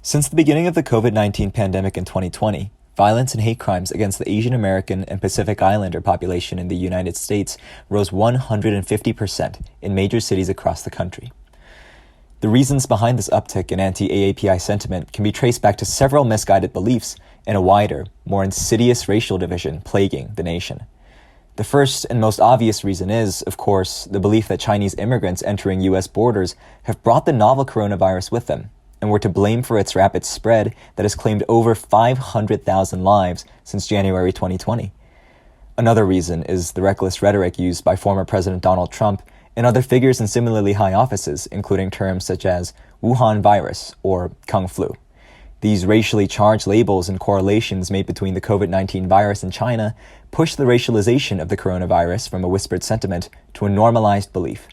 Since the beginning of the COVID-19 pandemic in 2020, violence and hate crimes against the Asian American and Pacific Islander population in the United States rose 150% in major cities across the country. The reasons behind this uptick in anti-AAPI sentiment can be traced back to several misguided beliefs and a wider, more insidious racial division plaguing the nation. The first and most obvious reason is, of course, the belief that Chinese immigrants entering U.S. borders have brought the novel coronavirus with them and were to blame for its rapid spread that has claimed over 500,000 lives since January 2020. Another reason is the reckless rhetoric used by former President Donald Trump and other figures in similarly high offices, including terms such as Wuhan virus or Kung flu. These racially charged labels and correlations made between the COVID-19 virus and China push the racialization of the coronavirus from a whispered sentiment to a normalized belief.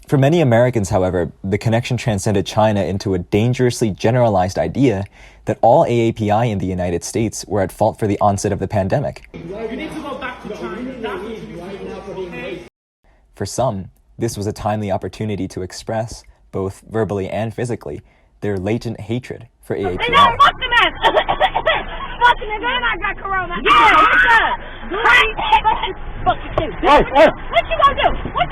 For many Americans, however, the connection transcended China into a dangerously generalized idea that all AAPI in the United States were at fault for the onset of the pandemic. You need to go back to China. That's what you need to do. For some, this was a timely opportunity to express, both verbally and physically, their latent hatred for AAPI. Fuck the man! Fuck the man, I got corona. Hey, what's up? Fuck you. What you gonna do? What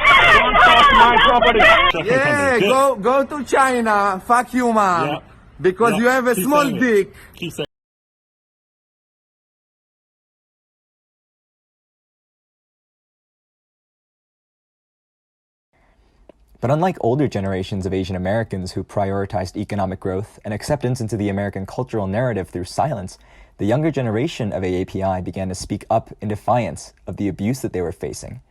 you Yeah, go to China. Fuck you, man. Yeah. Because Yeah. you have a Keep small saying it. dick. Keep saying But unlike older generations of Asian Americans who prioritized economic growth and acceptance into the American cultural narrative through silence, the younger generation of AAPI began to speak up in defiance of the abuse that they were facing.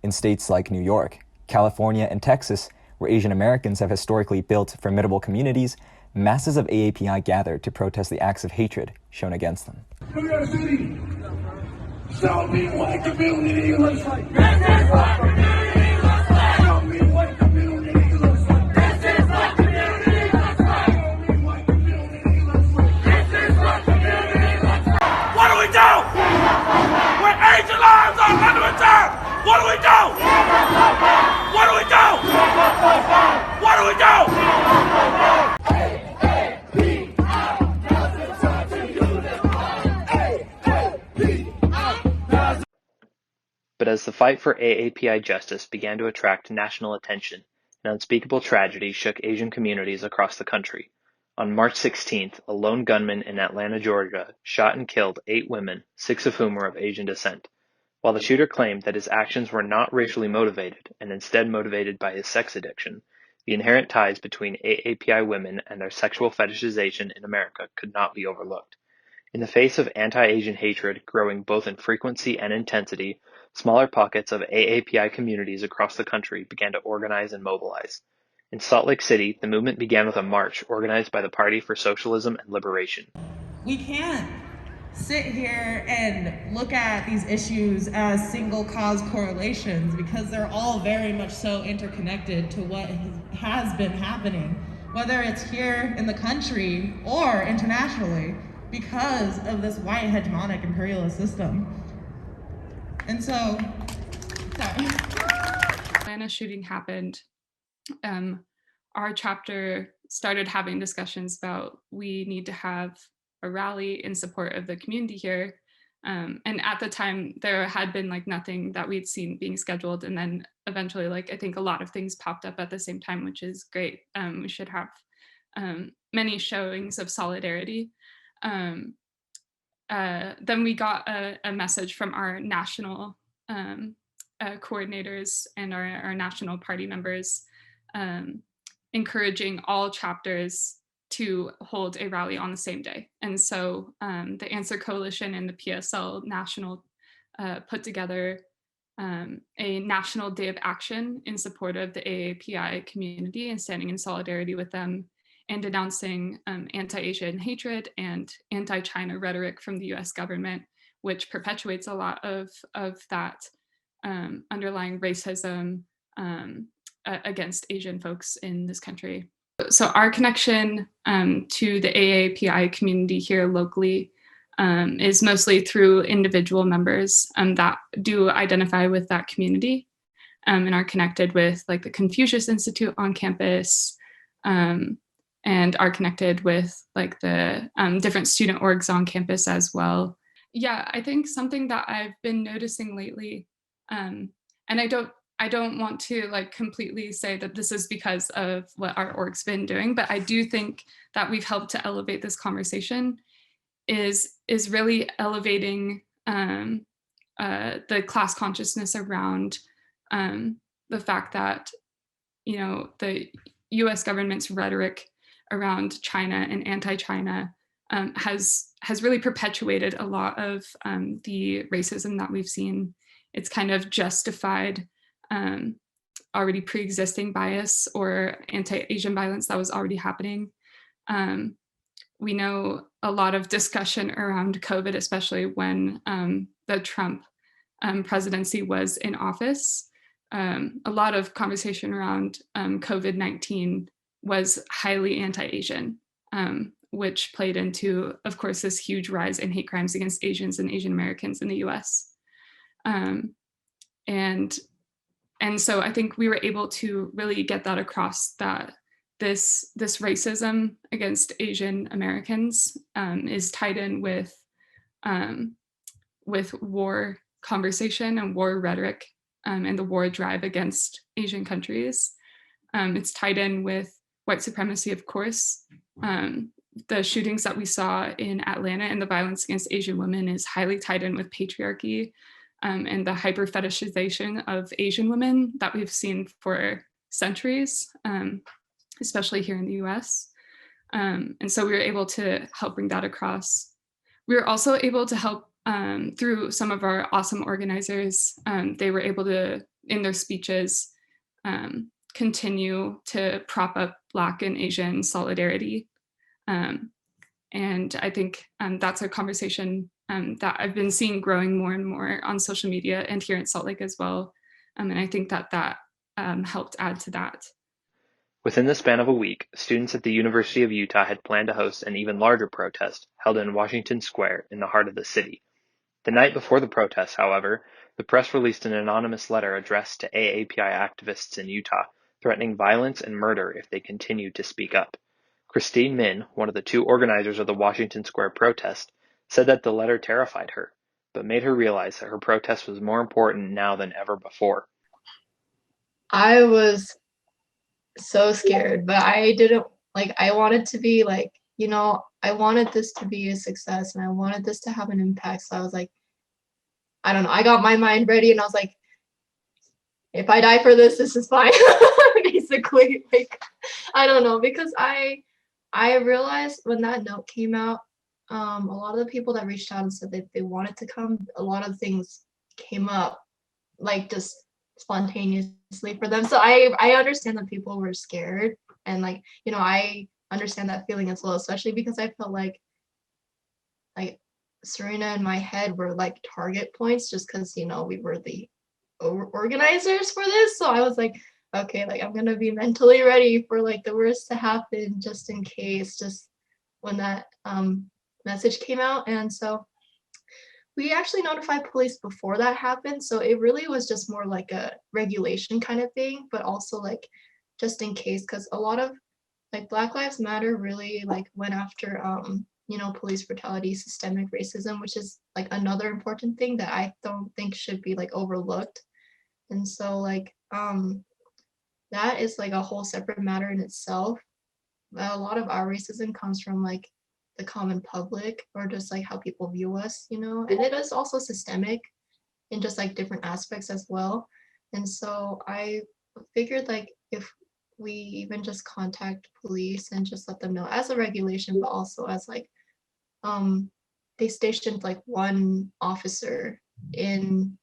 In states like New York, California, and Texas, where Asian Americans have historically built formidable communities, masses of AAPI gathered to protest the acts of hatred shown against them. New York City, show me what community looks like. This is what community looks like. Show me what community looks like. This is what community looks like. Show me what community looks like. This is what community looks like. What do we do? When Asian lives are under attack, what do we do? What do we do? What do we do? But as the fight for AAPI justice began to attract national attention, an unspeakable tragedy shook Asian communities across the country. On March 16th, a lone gunman in Atlanta, Georgia, shot and killed 8 women, 6 of whom were of Asian descent. While the shooter claimed that his actions were not racially motivated and instead motivated by his sex addiction, the inherent ties between AAPI women and their sexual fetishization in America could not be overlooked. In the face of anti-Asian hatred growing both in frequency and intensity, smaller pockets of AAPI communities across the country began to organize and mobilize. In Salt Lake City, the movement began with a march organized by the Party for Socialism and Liberation. We can't sit here and look at these issues as single cause correlations because they're all very much so interconnected to what has been happening, whether it's here in the country or internationally, because of this white hegemonic imperialist system. And so, sorry. Atlanta shooting happened, our chapter started having discussions about we need to have a rally in support of the community here. And at the time, there had been nothing that we'd seen being scheduled. And then eventually, I think a lot of things popped up at the same time, which is great. We should have many showings of solidarity. Then we got a message from our national coordinators and our national party members encouraging all chapters to hold a rally on the same day. And so the Answer Coalition and the PSL National put together a national day of action in support of the AAPI community and standing in solidarity with them and denouncing anti-Asian hatred and anti-China rhetoric from the US government, which perpetuates a lot of that underlying racism against Asian folks in this country. So our connection to the AAPI community here locally is mostly through individual members that do identify with that community and are connected with the Confucius Institute on campus, and are connected with like the different student orgs on campus as well. Yeah, I think something that I've been noticing lately, and I don't want to like completely say that this is because of what our org's been doing, but I do think that we've helped to elevate this conversation is really elevating the class consciousness around the fact that, you know, the U.S. government's rhetoric around China and anti-China has really perpetuated a lot of the racism that we've seen. It's kind of justified already pre-existing bias or anti-Asian violence that was already happening. We know a lot of discussion around COVID, especially when the Trump presidency was in office. A lot of conversation around COVID-19 was highly anti-Asian, which played into, of course, this huge rise in hate crimes against Asians and Asian Americans in the US. And so I think we were able to really get that across, that this racism against Asian Americans is tied in with war conversation and war rhetoric and the war drive against Asian countries. It's tied in with white supremacy, of course. The shootings that we saw in Atlanta and the violence against Asian women is highly tied in with patriarchy and the hyper fetishization of Asian women that we've seen for centuries, especially here in the US. And so we were able to help bring that across. We were also able to help through some of our awesome organizers. They were able to, in their speeches, continue to prop up Black and Asian solidarity. And I think that's a conversation that I've been seeing growing more and more on social media and here in Salt Lake as well. And I think that helped add to that. Within the span of a week, students at the University of Utah had planned to host an even larger protest held in Washington Square in the heart of the city. The night before the protest, however, the press released an anonymous letter addressed to AAPI activists in Utah, threatening violence and murder if they continued to speak up. Christine Min, one of the two organizers of the Washington Square protest, said that the letter terrified her, but made her realize that her protest was more important now than ever before. I was so scared, but I didn't, like, I wanted to be like, you know, I wanted this to be a success and I wanted this to have an impact. So I was like, I don't know, I got my mind ready and I was like, if I die for this, this is fine. Basically, like, I don't know, because I realized when that note came out, a lot of the people that reached out and said that they wanted to come, a lot of things came up like just spontaneously for them. So I understand that people were scared, and like, you know, I understand that feeling as well, especially because I felt like Serena and my head were like target points just because, you know, we were the organizers for this. So I was like, okay, like I'm gonna be mentally ready for like the worst to happen just in case, just when that message came out. And so we actually notified police before that happened. So it really was just more like a regulation kind of thing, but also like just in case, because a lot of like Black Lives Matter really like went after you know, police brutality, systemic racism, which is like another important thing that I don't think should be like overlooked. And so like that is like a whole separate matter in itself. A lot of our racism comes from like the common public or just like how people view us, you know, and it is also systemic in just like different aspects as well. And so I figured like if we even just contact police and just let them know as a regulation, but also as like they stationed like one officer in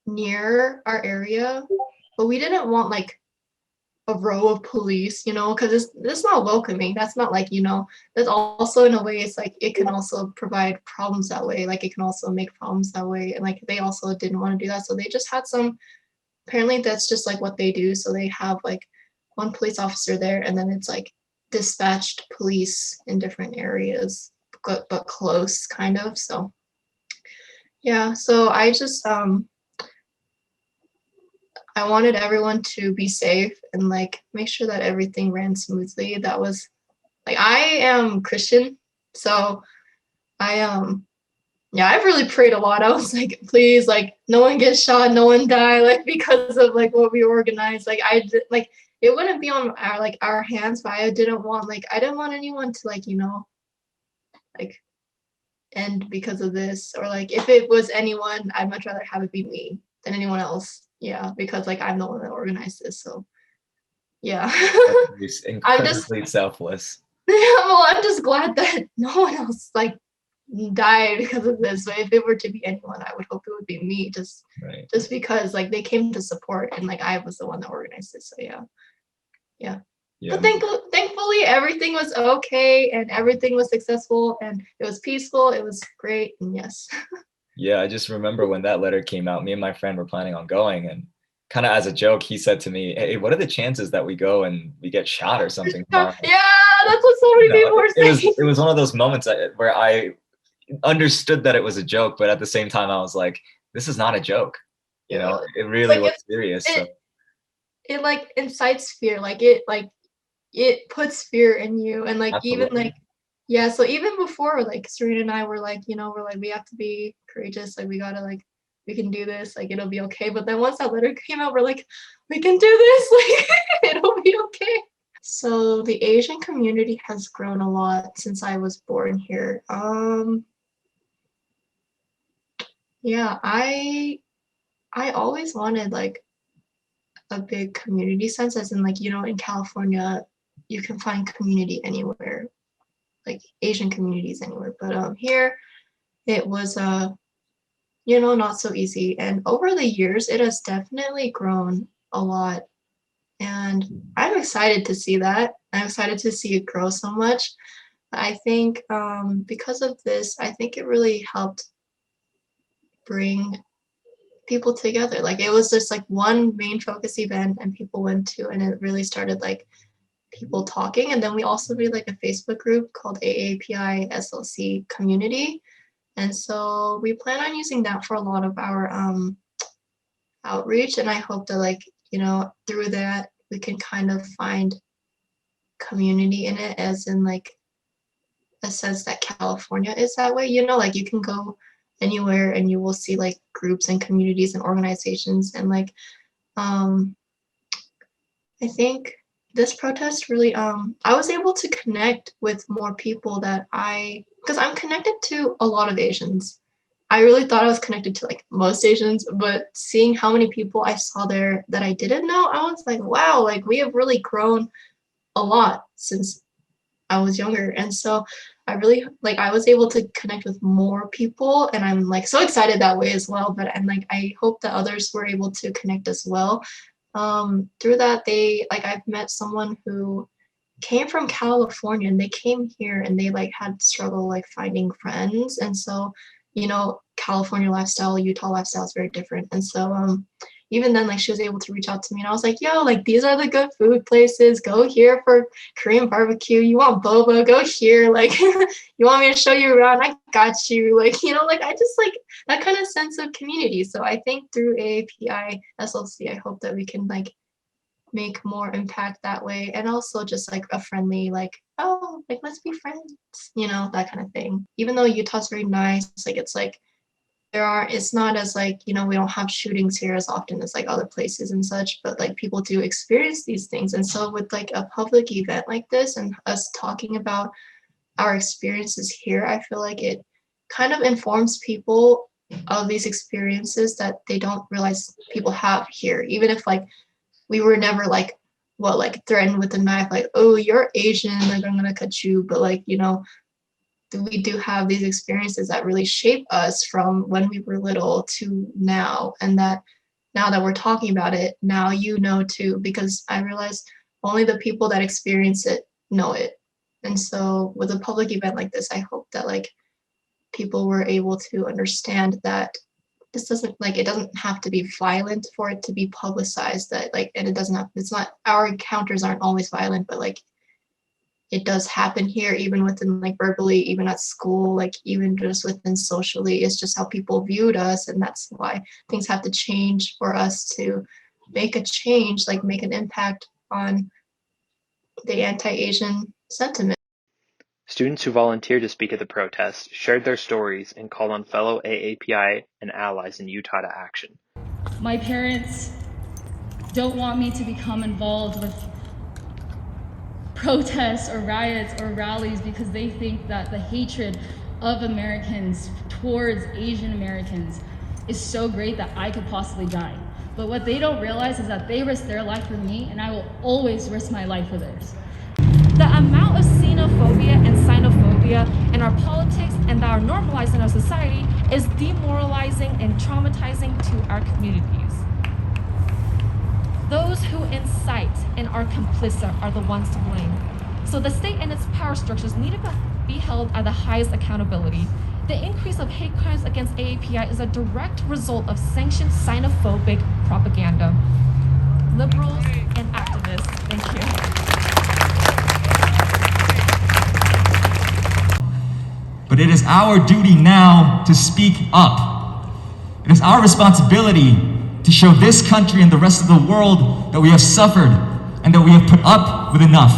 near our area, but we didn't want like a row of police, you know, because it's not welcoming. That's not like, you know, that's also in a way it's like it can also provide problems that way. Like it can also make problems that way. And like they also didn't want to do that. So they just had some, apparently that's just like what they do. So they have like one police officer there and then it's like dispatched police in different areas, but close kind of. So yeah, so I just I wanted everyone to be safe and like make sure that everything ran smoothly. That was like I am Christian, so I yeah, I've really prayed a lot. I was like, please, like, no one gets shot, no one die, like, because of like what we organized. Like, like, it wouldn't be on our hands, but I didn't want anyone to like, like end because of this, or like if it was anyone, I'd much rather have it be me than anyone else. Yeah, because like I'm the one that organized this, so yeah. It's I'm just incredibly selfless. well, I'm just glad that no one else like died because of this. But if it were to be anyone, I would hope it would be me, Right. just because like they came to support and like I was the one that organized it. So yeah, yeah. Yeah. But thankfully everything was okay and everything was successful and it was peaceful. It was great, and yes. Yeah, I just remember when that letter came out, me and my friend were planning on going, and kind of as a joke, he said to me, "Hey, what are the chances that we go and we get shot or something tomorrow?" Yeah, that's what so many people were saying. It was one of those moments where I understood that it was a joke, but at the same time, I was like, "This is not a joke." You know, Yeah. it It's really like was serious. So it like incites fear. Like it puts fear in you, and like even absolutely. like yeah. So even before like Serena and I were like, we're like we have to be courageous. Like we gotta like we can do this. Like it'll be okay. But then once that letter came out, we're like we can do this. Like it'll be okay. So the Asian community has grown a lot since I was born here. Yeah, I always wanted like a big community sense, as in like, in California, you can find community anywhere, like Asian communities anywhere. But here it was not so easy. And over the years, it has definitely grown a lot. And I'm excited to see that. I'm excited to see it grow so much. I think because of this, I think it really helped bring people together. Like it was just like one main focus event and people went to, and it really started like people talking. And then we also made like a Facebook group called AAPI SLC community. And so we plan on using that for a lot of our outreach. And I hope that like, through that we can kind of find community in it, as in like a sense that California is that way, like you can go anywhere and you will see like groups and communities and organizations. And like I think this protest really I was able to connect with more people that because I'm connected to a lot of Asians. I really thought I was connected to like most Asians, but seeing how many people I saw there that I didn't know, I was like, wow, like we have really grown a lot since I was younger. And so I really like I was able to connect with more people, and I'm like so excited that way as well. But and like I hope that others were able to connect as well. Through that, I've met someone who came from California, and they came here and they like had struggle like finding friends. And so, California lifestyle, Utah lifestyle is very different. And so even then, like she was able to reach out to me, and I was like, yo, like these are the good food places. Go here for Korean barbecue. You want boba, go here. Like you want me to show you around, I got you. Like, like I just like that kind of sense of community. So I think through AAPI SLC, I hope that we can like make more impact that way. And also just like a friendly, like, oh, like let's be friends, that kind of thing. Even though Utah's very nice, like it's like it's not as like, we don't have shootings here as often as like other places and such, but like people do experience these things. And so with like a public event like this and us talking about our experiences here, I feel like it kind of informs people of these experiences that they don't realize people have here. Even if like we were never like threatened with a knife, like, oh, you're Asian, like I'm gonna cut you. But like, we do have these experiences that really shape us from when we were little to now. And that now that we're talking about it, now too, because I realize only the people that experience it know it. And so with a public event like this, I hope that like people were able to understand that this doesn't like it doesn't have to be violent for it to be publicized, that like, and it's not, our encounters aren't always violent, but like it does happen here, even within like verbally, even at school, like even just within socially. It's just how people viewed us, and that's why things have to change for us to make a change, like make an impact on the anti-Asian sentiment. Students who volunteered to speak at the protest shared their stories and called on fellow AAPI and allies in Utah to action. My parents don't want me to become involved with protests or riots or rallies because they think that the hatred of Americans towards Asian Americans is so great that I could possibly die. But what they don't realize is that they risk their life for me, and I will always risk my life for theirs. The amount of xenophobia and xenophobia in our politics and that are normalized in our society is demoralizing and traumatizing to our communities. Those who incite and are complicit are the ones to blame. So the state and its power structures need to be held at the highest accountability. The increase of hate crimes against AAPI is a direct result of sanctioned xenophobic propaganda. Liberals and activists, thank you. But it is our duty now to speak up. It is our responsibility to show this country and the rest of the world that we have suffered and that we have put up with enough.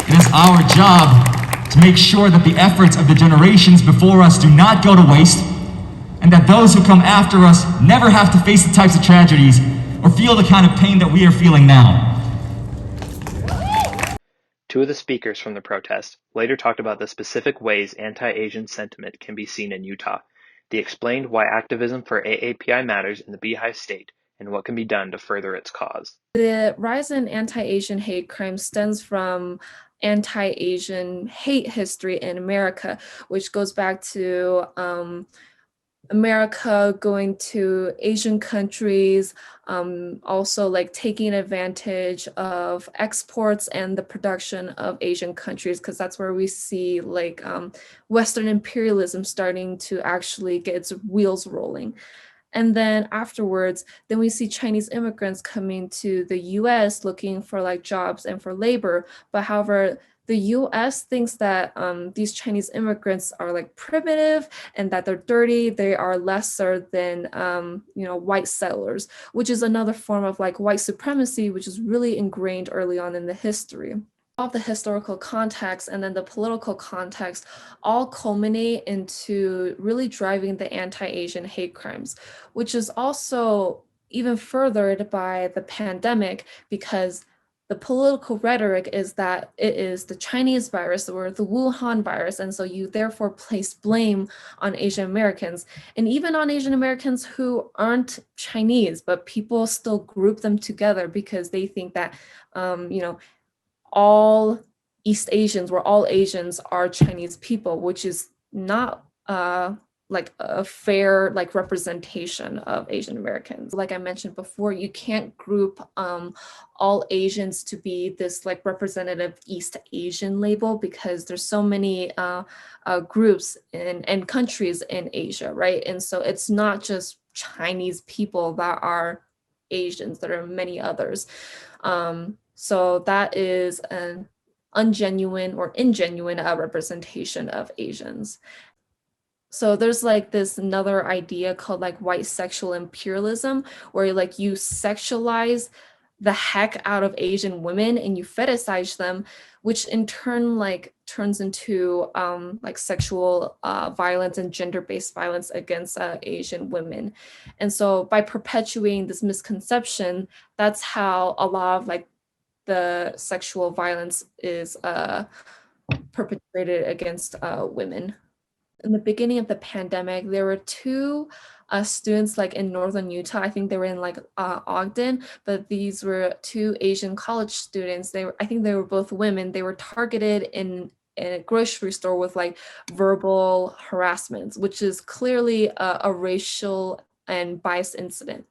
It is our job to make sure that the efforts of the generations before us do not go to waste, and that those who come after us never have to face the types of tragedies or feel the kind of pain that we are feeling now. Two of the speakers from the protest later talked about the specific ways anti-Asian sentiment can be seen in Utah. They explained why activism for AAPI matters in the Beehive State and what can be done to further its cause. The rise in anti-Asian hate crime stems from anti-Asian hate history in America, which goes back to America going to Asian countries, also like taking advantage of exports and the production of Asian countries, because that's where we see like Western imperialism starting to actually get its wheels rolling. And then afterwards, then we see Chinese immigrants coming to the US looking for like jobs and for labor. But however, the US thinks that these Chinese immigrants are like primitive and that they're dirty. They are lesser than, white settlers, which is another form of like white supremacy, which is really ingrained early on in the history. All the historical context and then the political context all culminate into really driving the anti-Asian hate crimes, which is also even furthered by the pandemic, because the political rhetoric is that it is the Chinese virus or the Wuhan virus, and so you therefore place blame on Asian Americans, and even on Asian Americans who aren't Chinese, but people still group them together because they think that all East Asians or all Asians are Chinese people, which is not like a fair like representation of Asian Americans. Like I mentioned before, you can't group all Asians to be this like representative East Asian label, because there's so many groups and countries in Asia, right? And so it's not just Chinese people that are Asians, there are many others. So that is an ungenuine or ingenuine representation of Asians. So there's like this another idea called like white sexual imperialism, where like you sexualize the heck out of Asian women and you fetishize them, which in turn like turns into like sexual violence and gender-based violence against Asian women. And so by perpetuating this misconception, that's how a lot of like the sexual violence is perpetrated against women. In the beginning of the pandemic, there were two students like in northern Utah. I think they were in like Ogden, but these were two Asian college students. I think they were both women. They were targeted in a grocery store with like verbal harassment, which is clearly a racial and biased incident.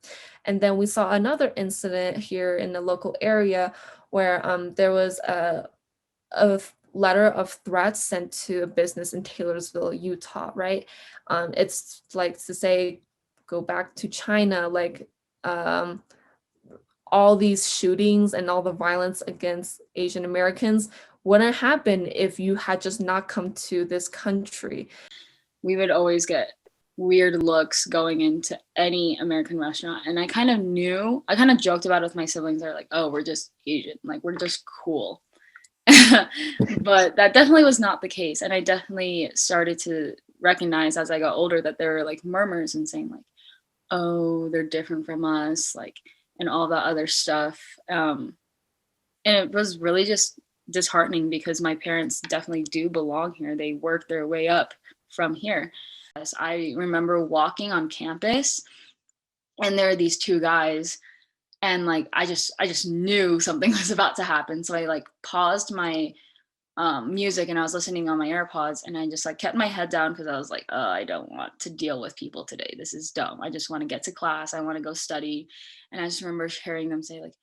And then we saw another incident here in the local area where there was a letter of threats sent to a business in Taylorsville, Utah, right? It's like to say, go back to China, like all these shootings and all the violence against Asian Americans wouldn't happen if you had just not come to this country. We would always get weird looks going into any American restaurant. And I kind of joked about it with my siblings. They're like, oh, we're just Asian. Like, we're just cool. But that definitely was not the case. And I definitely started to recognize as I got older that there were like murmurs and saying like, oh, they're different from us, like, and all that other stuff. And it was really just disheartening because my parents definitely do belong here. They worked their way up from here. I remember walking on campus and there are these two guys and like I just knew something was about to happen. So I like paused my music and I was listening on my AirPods and I just like kept my head down because I was like, oh, I don't want to deal with people today. This is dumb. I just want to get to class. I want to go study. And I just remember hearing them say like,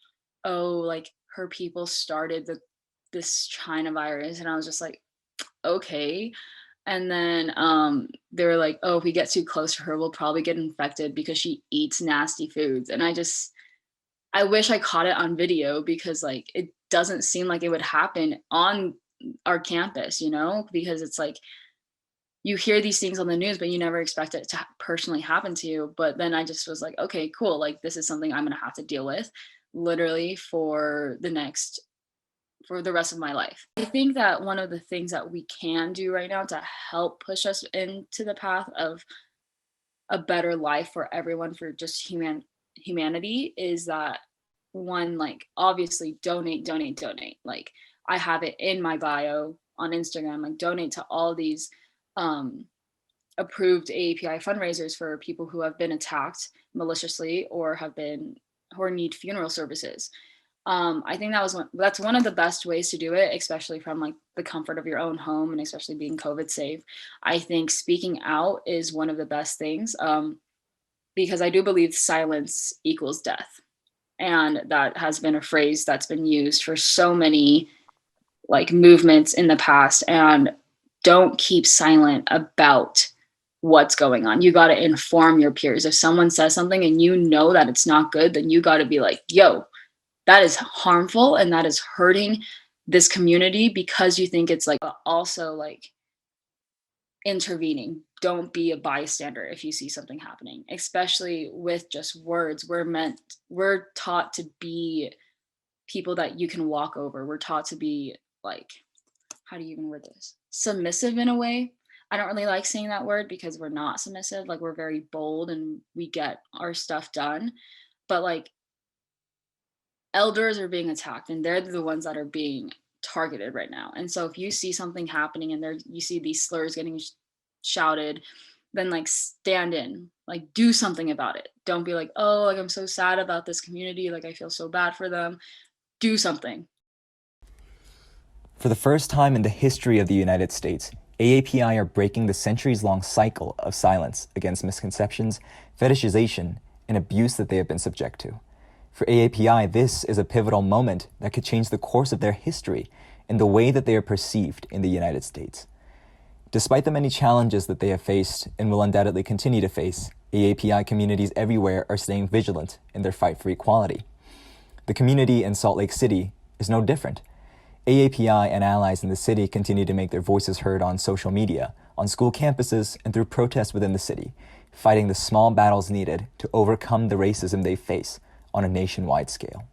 oh, like her people started this China virus. And I was just like, okay. And then they were like, oh, if we get too close to her, we'll probably get infected because she eats nasty foods. And I wish I caught it on video because like it doesn't seem like it would happen on our campus, you know, because it's like you hear these things on the news, but you never expect it to personally happen to you. But then I just was like, okay, cool. Like this is something I'm going to have to deal with literally for the rest of my life. I think that one of the things that we can do right now to help push us into the path of a better life for everyone, for just humanity, is that one, like obviously donate. Like I have it in my bio on Instagram, like donate to all these approved AAPI fundraisers for people who have been attacked maliciously or need funeral services. I think that's one of the best ways to do it, especially from like the comfort of your own home and especially being COVID safe. I think speaking out is one of the best things because I do believe silence equals death. And that has been a phrase that's been used for so many like movements in the past. And don't keep silent about what's going on. You got to inform your peers. If someone says something and you know that it's not good, then you got to be like, yo, that is harmful and that is hurting this community because you think it's like also like intervening. Don't be a bystander if you see something happening, especially with just words. We're taught to be people that you can walk over. We're taught to be like, how do you even word this? Submissive in a way. I don't really like saying that word because we're not submissive. Like we're very bold and we get our stuff done. But like elders are being attacked and they're the ones that are being targeted right now. And so if you see something happening and you see these slurs getting shouted, then like stand in, like do something about it. Don't be like, oh, like I'm so sad about this community, like I feel so bad for them. Do something. For the first time in the history of the United States, AAPI are breaking the centuries-long cycle of silence against misconceptions, fetishization, and abuse that they have been subject to. For AAPI, this is a pivotal moment that could change the course of their history and the way that they are perceived in the United States. Despite the many challenges that they have faced and will undoubtedly continue to face, AAPI communities everywhere are staying vigilant in their fight for equality. The community in Salt Lake City is no different. AAPI and allies in the city continue to make their voices heard on social media, on school campuses, and through protests within the city, fighting the small battles needed to overcome the racism they face on a nationwide scale.